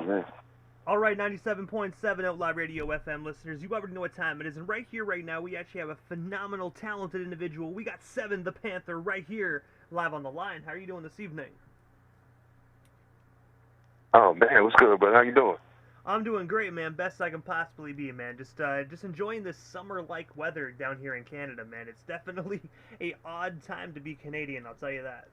man. All right, 97.7 Outlaw Radio FM listeners, you already know what time it is, and right here, right now, we actually have a phenomenal, talented individual. We got Seven, the Panther, right here, live on the line. How are you doing this evening? Oh man, what's good, brother? How you doing? I'm doing great, man. Best I can possibly be, man. Just enjoying this summer-like weather down here in Canada, man. It's definitely a odd time to be Canadian, I'll tell you that.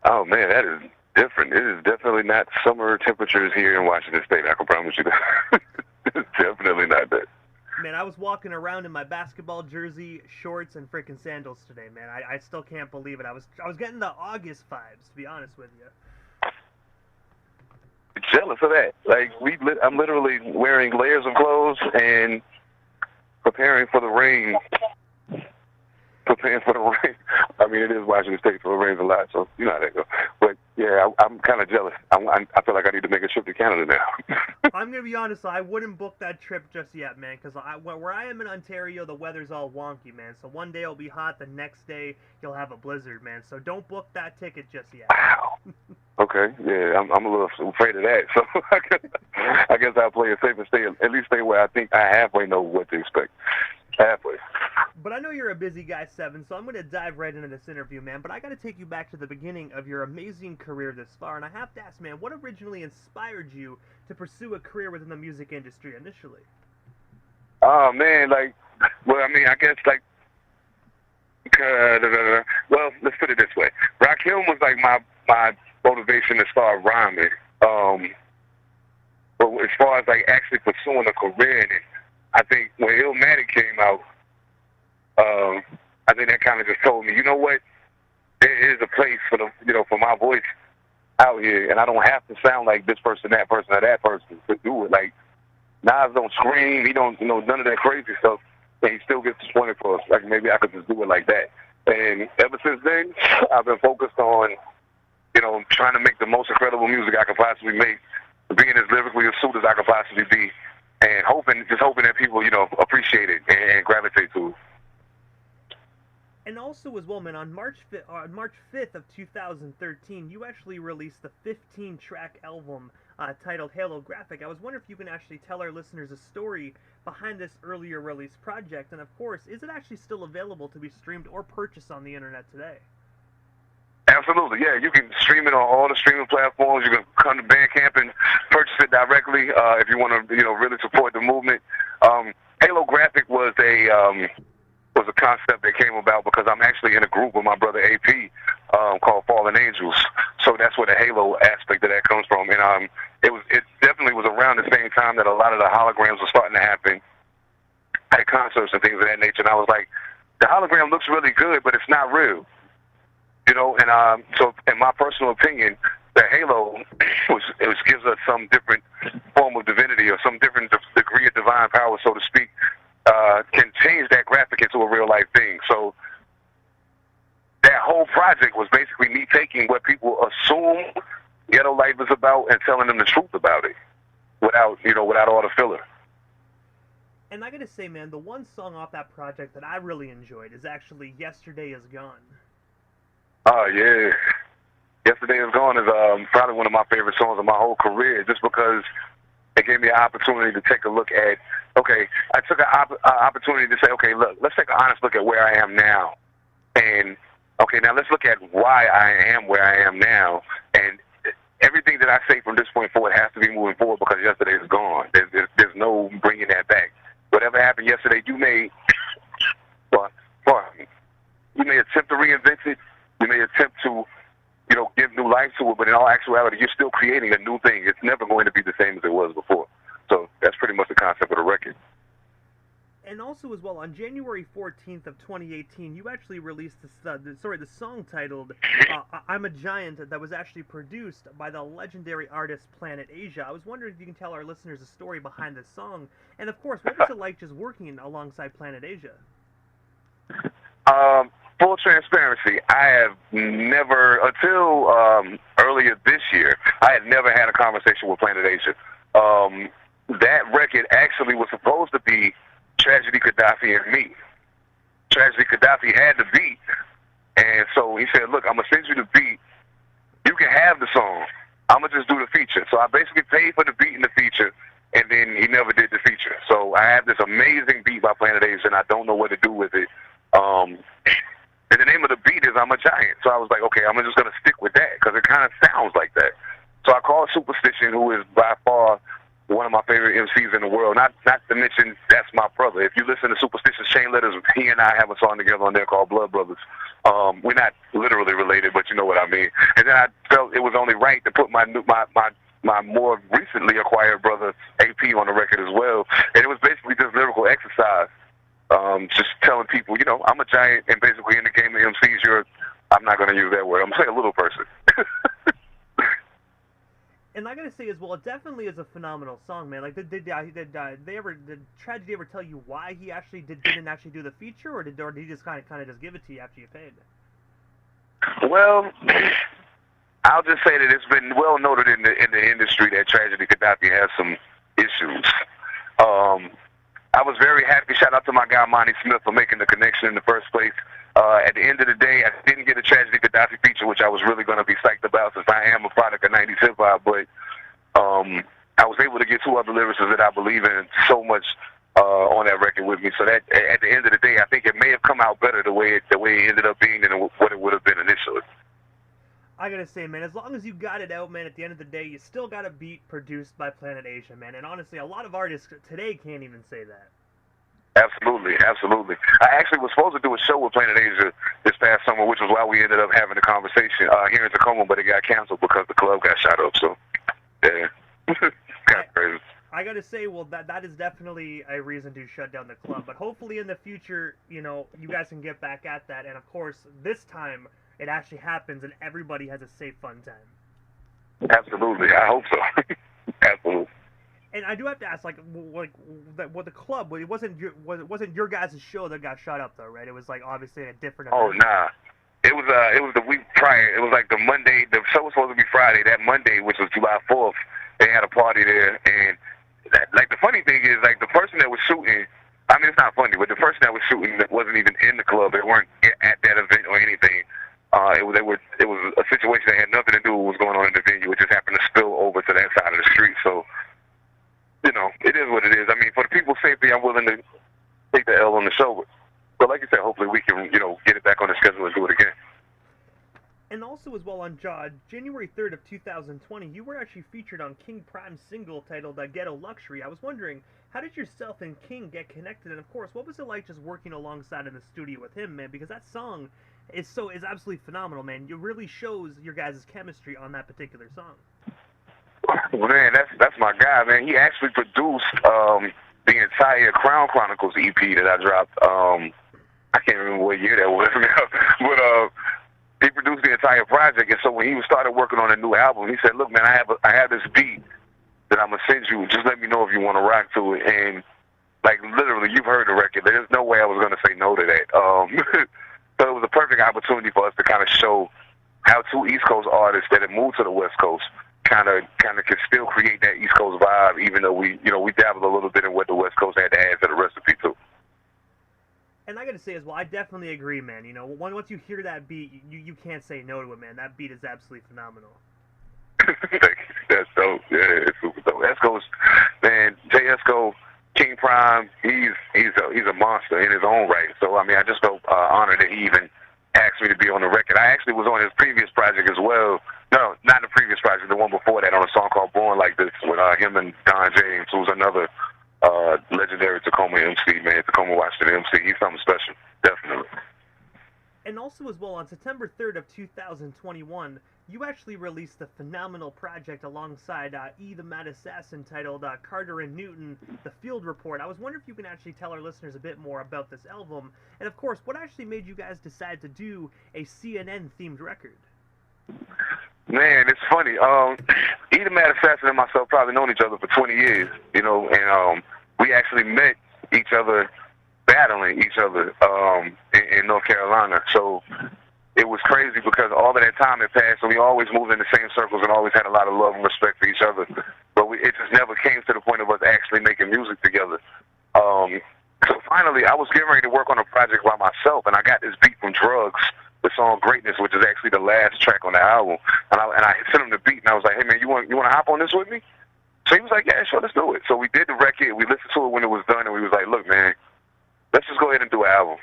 Oh man, that is different. It is definitely not summer temperatures here in Washington State. I can promise you that. It's definitely not that. Man, I was walking around in my basketball jersey, shorts, and freaking sandals today, man. I still can't believe it. I was getting the August vibes, to be honest with you. Jealous of that. Like I'm literally wearing layers of clothes and preparing for the rain. I mean, it is Washington State, so it rains a lot, so you know how that goes. But yeah, I'm kind of jealous. I feel like I need to make a trip to Canada now. I'm gonna be honest, I wouldn't book that trip just yet, man, because where I am in Ontario, the weather's all wonky, man. So one day it'll be hot, the next day you'll have a blizzard, man. So don't book that ticket just yet. Wow. Okay, yeah, I'm a little afraid of that. So I guess I'll play it safe and at least stay where I think I halfway know what to expect. Halfway. But I know you're a busy guy, Seven, so I'm going to dive right into this interview, man. But I got to take you back to the beginning of your amazing career this far, and I have to ask, man, what originally inspired you to pursue a career within the music industry initially? Oh man, well, I mean, I guess well, let's put it this way. Rakim was like my motivation to start rhyming. But as far as like actually pursuing a career in it, I think when Illmatic came out, I think that kind of just told me, you know what, there is a place for my voice out here, and I don't have to sound like this person, that person, or that person to do it. Like Nas don't scream, he don't, none of that crazy stuff, and he still gets the 20 for us. Like maybe I could just do it like that. And ever since then, I've been focused on, trying to make the most incredible music I could possibly make, being as lyrically astute as I could possibly be, and just hoping that people, appreciate it and gravitate to it. And also as well, man, on March 5th of 2013, you actually released the 15-track album titled Holographic. I was wondering if you can actually tell our listeners a story behind this earlier release project, and of course, is it actually still available to be streamed or purchased on the internet today? Absolutely, yeah. You can stream it on all the streaming platforms. You can come to Bandcamp and purchase it directly if you want to, really support the movement. Holographic was a concept that came about because I'm actually in a group with my brother AP called Fallen Angels. So that's where the Halo aspect of that comes from. And it definitely was around the same time that a lot of the holograms were starting to happen at concerts and things of that nature. And I was like, the hologram looks really good, but it's not real. And so in my personal opinion, the Halo, which gives us some different form of divinity or some different degree of divine power, so to speak, can change that graphic into a real life thing. So that whole project was basically me taking what people assume ghetto life is about and telling them the truth about it, without all the filler. And I gotta say, man, the one song off that project that I really enjoyed is actually "Yesterday Is Gone." Oh yeah, "Yesterday Is Gone" is probably one of my favorite songs of my whole career, just because it gave me an opportunity to take a look at. Okay, I took an opportunity to say, okay, look, let's take an honest look at where I am now, and okay, now let's look at why I am where I am now, and everything that I say from this point forward has to be moving forward because yesterday is gone. There's no bringing that back. Whatever happened yesterday, you may attempt to reinvent it. You may attempt to, give new life to it, but in all actuality, you're still creating a new thing. It's never going to be the same as it was before. So that's pretty much the concept of the record. And also as well, on January 14th of 2018, you actually released the song titled "I'm a Giant" that was actually produced by the legendary artist Planet Asia. I was wondering if you can tell our listeners a story behind this song, and of course, what was it like just working alongside Planet Asia? Full transparency, I have never, until earlier this year, I had never had a conversation with Planet Asia. That record actually was supposed to be Tragedy Gaddafi and me. Tragedy Gaddafi had the beat, and so he said, look, I'm going to send you the beat. You can have the song, I'm going to just do the feature. So I basically paid for the beat and the feature, and then he never did the feature. So I have this amazing beat by Planet Asia, and I don't know what to do with it. And the name of the beat is I'm a Giant. So I was like, okay, I'm just going to stick with that because it kind of sounds like that. So I called Superstition, who is by far one of my favorite MCs in the world. Not to mention, that's my brother. If you listen to Superstition's Chain Letters, he and I have a song together on there called Blood Brothers. We're not literally related, but you know what I mean. And then I felt it was only right to put my more recently acquired brother, AP, on the record as well. And it was basically just lyrical exercise. Just telling people, you know, I'm a giant, and basically in the game of MCs, I'm not going to use that word. I'm saying a little person. And I gotta say as well, it definitely is a phenomenal song, man. Like, did Tragedy ever tell you why he actually didn't actually do the feature, or did he just kind of just give it to you after you paid? Well, I'll just say that it's been well noted in the industry that Tragedy Gaddafi has some issues. I was very happy. Shout out to my guy Monty Smith for making the connection in the first place. At the end of the day, I didn't get a Tragedy Gaddafi feature, which I was really going to be psyched about since I am a product of 90s hip hop. But I was able to get two other lyricists that I believe in so much on that record with me. So that at the end of the day, I think it may have come out better the way it ended up being than what it would have been initially. I gotta say, man, as long as you got it out, man, at the end of the day, you still got a beat produced by Planet Asia, man. And honestly, a lot of artists today can't even say that. Absolutely, absolutely. I actually was supposed to do a show with Planet Asia this past summer, which was why we ended up having a conversation here in Tacoma, but it got canceled because the club got shot up. So, yeah, kind of crazy. I gotta say, well, that is definitely a reason to shut down the club. But hopefully in the future, you know, you guys can get back at that. And of course, this time it actually happens and everybody has a safe, fun time. Absolutely, I hope so. Absolutely. And I do have to ask, like the club, it wasn't your guys' show that got shot up, though, right? It was like obviously a different event. Oh nah, it was the week prior. It was like the Monday. The show was supposed to be Friday. That Monday, which was July 4th, they had a party there. And like the funny thing is, like the person that was shooting, I mean it's not funny, but the person that was shooting that wasn't even in the club. They weren't at that event or anything. It was a situation that had nothing to do with what was going on in the venue. It just happened to spill over to that side of the street. So. You know, it is what it is. I mean, for the people's safety, I'm willing to take the L on the show. But like you said, hopefully we can, you know, get it back on the schedule and do it again. And also as well on January 3rd of 2020, you were actually featured on King Prime's single titled Ghetto Luxury. I was wondering, how did yourself and King get connected? And of course, what was it like just working alongside in the studio with him, man? Because that song is absolutely phenomenal, man. It really shows your guys' chemistry on that particular song. Man, that's my guy, man. He actually produced the entire Crown Chronicles EP that I dropped. I can't remember what year that was now, but he produced the entire project. And so when he started working on a new album, he said, "Look, man, I have this beat that I'm gonna send you. Just let me know if you want to rock to it." And like literally, you've heard the record. There's no way I was gonna say no to that. So it was a perfect opportunity for us to kind of show how two East Coast artists that had moved to the West Coast kind of could still create that East Coast vibe, even though we dabbled a little bit in what the West Coast had to add to the recipe too. And I gotta say as well, I definitely agree, man. You know, once you hear that beat, you can't say no to it, man. That beat is absolutely phenomenal. That's dope. Yeah, it's super dope. Esco's, man, J. Esco, King Prime, he's a monster in his own right. So I mean, I just felt honored that he even asked me to be on the record. I actually was on his previous project as well. No, not the previous project, the one before that, on a song called Born Like This with him and Don James, who's another legendary Tacoma MC, man. Tacoma Washington MC. He's something special, definitely. And also as well, on September 3rd of 2021, you actually released the phenomenal project alongside E! The Mad Assassin titled Carter and Newton, The Field Report. I was wondering if you can actually tell our listeners a bit more about this album, and of course, what actually made you guys decide to do a CNN-themed record? Man, it's funny. E! The Mad Assassin and myself probably known each other for 20 years, you know, and we actually met each other battling each other in North Carolina. So it was crazy because all of that time had passed, and we always moved in the same circles and always had a lot of love and respect for each other. But it just never came to the point of us actually making music together. So finally, I was getting ready to work on a project by myself, and I got this beat from Drugs, the song "Greatness," which is actually the last track on the album. And I sent him the beat, and I was like, "Hey man, you want to hop on this with me?" So he was like, "Yeah, sure, let's do it." So we did the record. We listened to it when it was done, and we was like, "Look, man, let's just go ahead and do an album."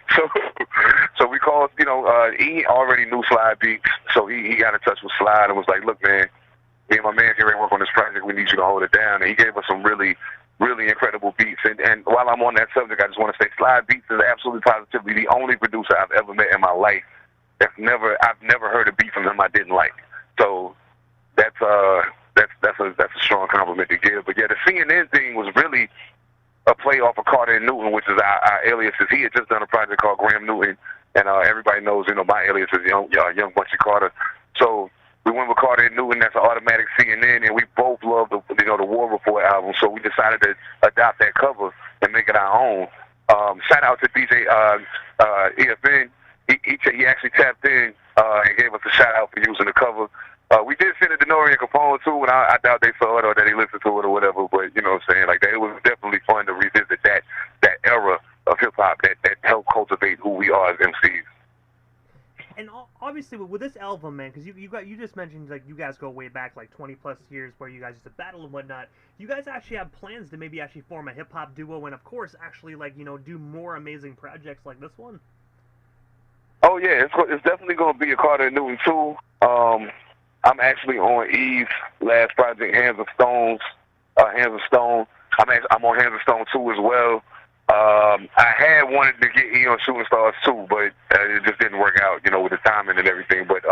So we called, he already knew Slide Beats, so he got in touch with Slide and was like, "Look, man, me and my man here work on this project. We need you to hold it down." And he gave us some really, really incredible beats. And while I'm on that subject, I just want to say Slide Beats is absolutely positively the only producer I've ever met in my life I've never heard a beat from him I didn't like. So that's a strong compliment to give. But yeah, the CNN thing was really a play off of Carter and Newton, which is our aliases. He had just done a project called Graham Newton, and everybody knows, my alias is Young Bunchy Carter. So we went with Carter and Newton. That's an automatic CNN, and we both love the War Report album. So we decided to adopt that cover and make it our own. Shout out to DJ EFN. He actually tapped in and gave us a shout out for using the cover. We did send it to Nori and Capone too, and I doubt they saw it or that he listened to it or whatever. But you know what I'm saying, like that, it was definitely fun to revisit that era of hip hop that helped cultivate who we are as MCs. And obviously with this album, man, because you just mentioned like you guys go way back like 20+ years where you guys used to battle and whatnot. You guys actually have plans to maybe actually form a hip hop duo and of course actually do more amazing projects like this one. Oh yeah, it's definitely going to be a Carter and Newton too. I'm actually on Eve's last project, Hands of Stone. I'm on Hands of Stone 2 as well. I had wanted to get E on Shooting Stars too, but it just didn't work out, with the timing and everything. But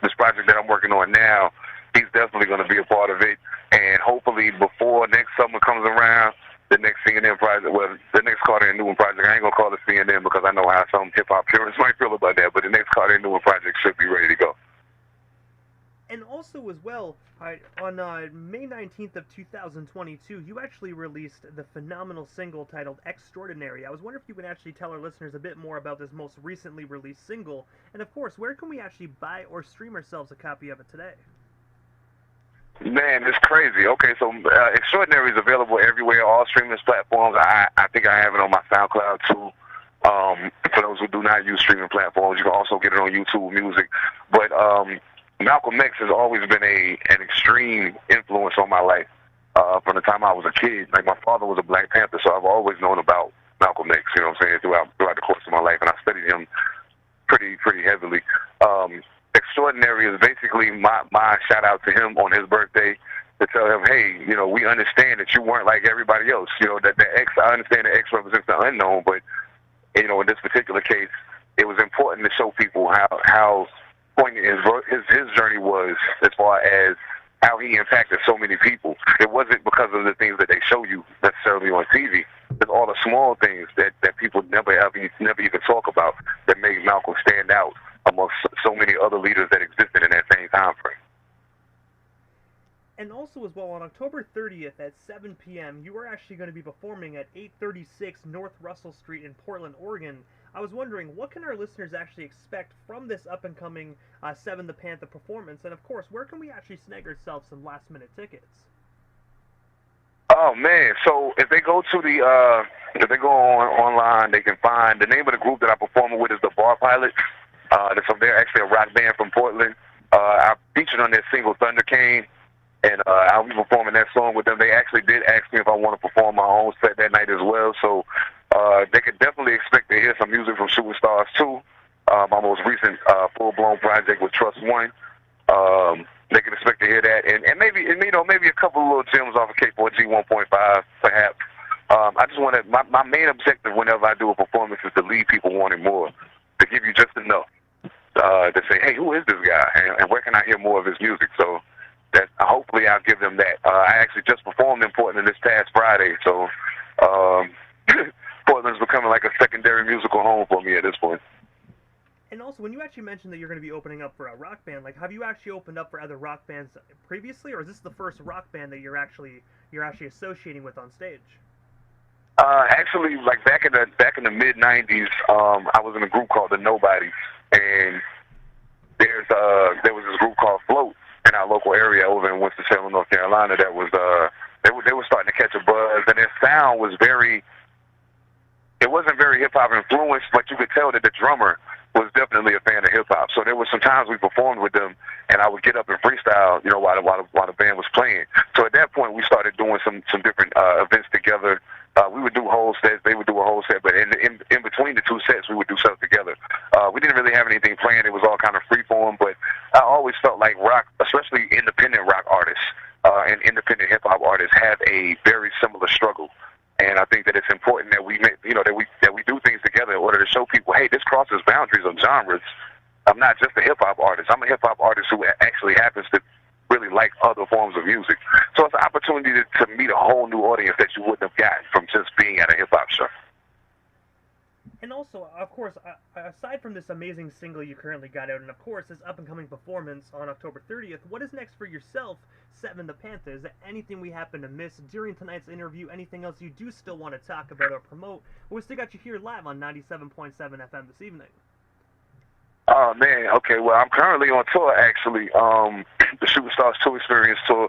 this project that I'm working on now, he's definitely going to be a part of it. And hopefully before next summer comes around, the next CNN project, the next Carter and Newton project, I ain't going to call it CNN because I know how some hip-hop purists might feel about that, but the next Carter and Newton project should be ready to go. And also as well, on May 19th of 2022, you actually released the phenomenal single titled Extraordinary. I was wondering if you could actually tell our listeners a bit more about this most recently released single, and of course, where can we actually buy or stream ourselves a copy of it today? Man, it's crazy. Okay, so Extraordinary is available everywhere, all streaming platforms. I think I have it on my SoundCloud too. For those who do not use streaming platforms, you can also get it on YouTube Music. But Malcolm X has always been an extreme influence on my life from the time I was a kid. Like my father was a Black Panther, so I've always known about Malcolm X. You know what I'm saying, throughout the course of my life, and I studied him pretty heavily. Extraordinary is basically my shout out to him on his birthday to tell him, hey, we understand that you weren't like everybody else. That the X, I understand the X represents the unknown, but in this particular case, it was important to show people how poignant his journey was as far as how he impacted so many people. It wasn't because of the things that they show you necessarily on TV. It's all the small things that people never even talk about that made Malcolm stand out amongst so many other leaders that existed in that same time frame. And also as well, on October 30th at 7 p.m., you are actually going to be performing at 836 North Russell Street in Portland, Oregon. I was wondering, what can our listeners actually expect from this up-and-coming Seven the Pantha performance? And of course, where can we actually snag ourselves some last-minute tickets? Oh man! So if they go to online, they can find the name of the group that I'm performing with is the Bar Pilots. They're actually a rock band from Portland. I featured on their single Thunder Cane, and I'll be performing that song with them. They actually did ask me if I want to perform my own set that night as well. So they could definitely expect to hear some music from Shooting Stars too. My most recent full-blown project with Trust One. They can expect to hear that, and maybe a couple of little gems off of K4G 1.5 perhaps. I just want to. My main objective whenever I do a performance is to leave people wanting more, to give you just enough to say, hey, who is this guy, and where can I hear more of his music? So that hopefully I'll give them that. I actually just performed in Portland this past Friday, so Portland's becoming like a secondary musical home for me at this point. And also, when you actually mentioned that you're going to be opening up for a rock band, have you actually opened up for other rock bands previously, or is this the first rock band that you're actually associating with on stage? Actually, back in the mid '90s, I was in a group called the Nobodies, and there was this group called Float in our local area over in Winston-Salem, North Carolina. That was they were starting to catch a buzz, and their sound was it wasn't very hip hop influenced, but you could tell that the drummer was definitely a fan of hip hop. So there were some times we performed with them, and I would get up and freestyle, while the band was playing. So at that point, we started doing some different events together. We would do whole sets, they would do a whole set, but in between the two sets, we would do stuff together. We didn't really have anything planned. It was all kind of free form, but I always felt like rock, especially independent rock artists and independent hip hop artists, have a very similar struggle. And I think that it's important that we do things together in order to show people, hey, this crosses boundaries of genres. I'm not just a hip hop artist. I'm a hip hop artist who actually happens to really like other forms of music. So it's an opportunity to meet a whole new audience that you wouldn't have gotten from just being at a hip hop show. And also, of course, aside from this amazing single you currently got out, and of course this up-and-coming performance on October 30th, what is next for yourself, Seven the Pantha? Is there anything we happen to miss during tonight's interview? Anything else you do still want to talk about or promote? We still got you here live on 97.7 FM this evening. Oh, man. Okay, well, I'm currently on tour, actually. The Shooting Stars 2 Experience Tour,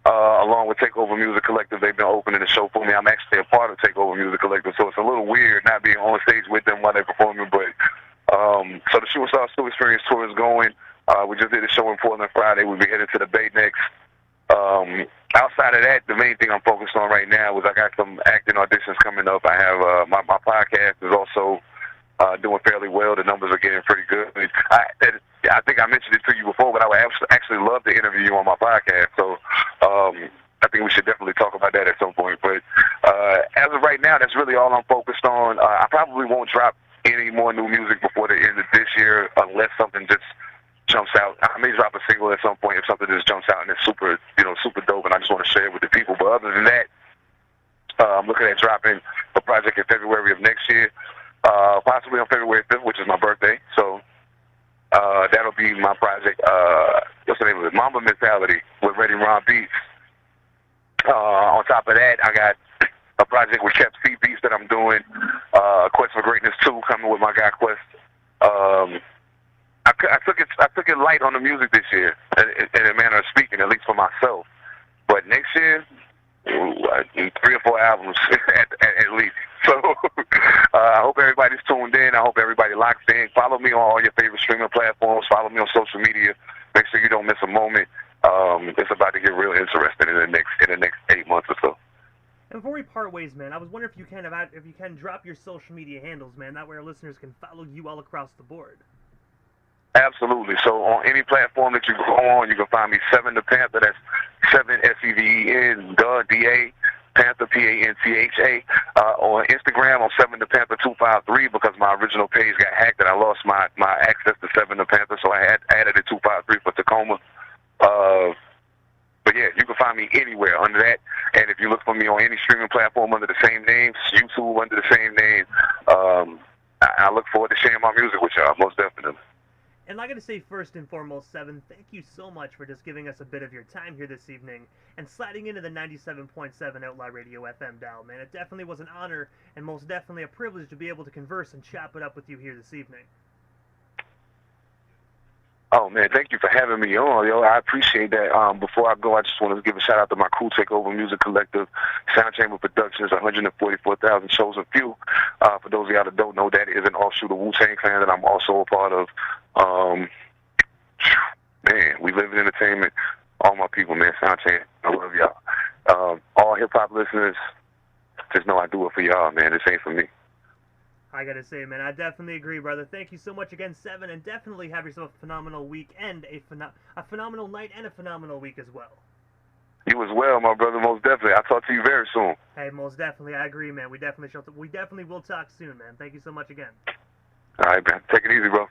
along with Takeover Music Collective. They've been opening the show for me. I'm actually a part of Takeover Music Collective, so it's a little weird not being on stage with them while they're performing. But so the Shooting Stars 2 Experience Tour is going. We just did a show in Portland Friday. We'll be headed to the Bay next. Outside of that, the main thing I'm focused on right now is I got some acting auditions coming up. I have my podcast is also doing fairly well. The numbers are getting pretty good. I think I mentioned it to you before, but I would actually love to interview you on my podcast. So I think we should definitely talk about that at some point. But as of right now, that's really all I'm focused on. I probably won't drop any more new music before the end of this year unless something just jumps out. I may drop a single at some point if something just jumps out and it's super dope, and I just want to share it with the people. But other than that, I'm looking at dropping a project in February of next year, possibly on February 5th, which is my birthday. So that'll be my project. What's the name of it? Mamba Mentality with Ready Ron Beats. On top of that, I got a project with Kept C Beats that I'm doing. Quest for Greatness 2 coming with my guy Quest. I took it light on the music this year, in a manner of speaking, at least for myself. But next year, 3 or 4 albums at least. So I hope everybody's tuned in. I hope everybody locks in. Follow me on all your favorite streaming platforms. Follow me on social media. Make sure you don't miss a moment. It's about to get real interesting in the next 8 months or so. And before we part ways, man, I was wondering if you can drop your social media handles, man. That way our listeners can follow you all across the board. Absolutely. So on any platform that you go on, you can find me Seven the Pantha. That's 7 SEVEN DA Pantha PANTHA. On Instagram, on 7 the Pantha 253 because my original page got hacked and I lost my access to 7 the Pantha, so I added a 253 for Tacoma. But yeah, you can find me anywhere under that. And if you look for me on any streaming platform under the same name, YouTube under the same name, I look forward to sharing my music with y'all, most definitely. And I gotta say, first and foremost, Seven, thank you so much for just giving us a bit of your time here this evening and sliding into the 97.7 Outlaw Radio FM dial, man. It definitely was an honor and most definitely a privilege to be able to converse and chop it up with you here this evening. Oh, man, thank you for having me on, yo. I appreciate that. Before I go, I just want to give a shout-out to my crew, Takeover Music Collective, Sound Chamber Productions, 144,000 Chosen Few. For those of y'all that don't know, that is an offshoot of Wu-Tang Clan that I'm also a part of. Man, we live in entertainment. All my people, man, Sound Chamber, I love y'all. All hip-hop listeners, just know I do it for y'all, man. This ain't for me. I gotta say, man, I definitely agree, brother. Thank you so much again, Seven, and definitely have yourself a phenomenal week and a phenomenal night and a phenomenal week as well. You as well, my brother, most definitely. I'll talk to you very soon. Hey, most definitely. I agree, man. We definitely will talk soon, man. Thank you so much again. All right, man. Take it easy, bro.